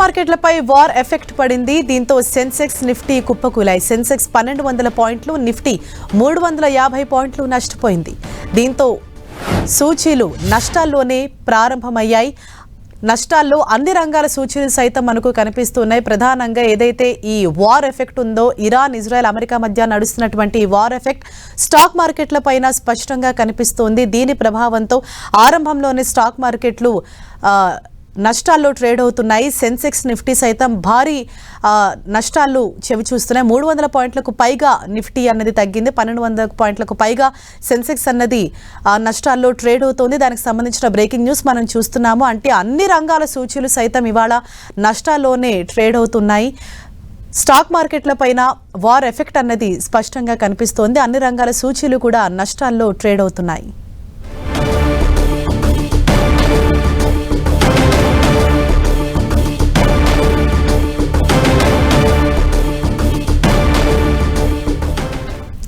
మార్కెట్లపై war effect పడింది. దీంతో సెన్సెక్స్ నిఫ్టీ కుప్పకూలాయి. సెన్సెక్స్ 1200 పాయింట్లు, నిఫ్టీ 350 పాయింట్లు నష్టపోయింది. దీంతో సూచీలు నష్టాల్లోనే ప్రారంభమయ్యాయి. నష్టాల్లో అన్ని రంగాల సూచీలు సైతం మనకు కనిపిస్తున్నాయి. ప్రధానంగా ఏదైతే ఈ వార్ ఎఫెక్ట్ ఉందో, ఇరాన్, ఇజ్రాయెల్, అమెరికా మధ్య నడుస్తున్నటువంటి ఈ వార్ ఎఫెక్ట్ స్టాక్ మార్కెట్ల పైన స్పష్టంగా కనిపిస్తోంది. దీని ప్రభావంతో ఆరంభంలోనే స్టాక్ మార్కెట్లు నష్టాల్లో ట్రేడ్ అవుతున్నాయి. సెన్సెక్స్ నిఫ్టీ సైతం భారీ నష్టాలు చవిచూస్తున్నాయి. 300 పాయింట్లకు పైగా నిఫ్టీ అన్నది తగ్గింది. 1200 పాయింట్లకు పైగా సెన్సెక్స్ అన్నది నష్టాల్లో ట్రేడ్ అవుతోంది. దానికి సంబంధించిన బ్రేకింగ్ న్యూస్ మనం చూస్తున్నాము. అంటే అన్ని రంగాల సూచీలు సైతం ఇవాళ నష్టాల్లోనే ట్రేడ్ అవుతున్నాయి. స్టాక్ మార్కెట్ల పైన వార్ ఎఫెక్ట్ అన్నది స్పష్టంగా కనిపిస్తోంది. అన్ని రంగాల సూచీలు కూడా నష్టాల్లో ట్రేడ్ అవుతున్నాయి.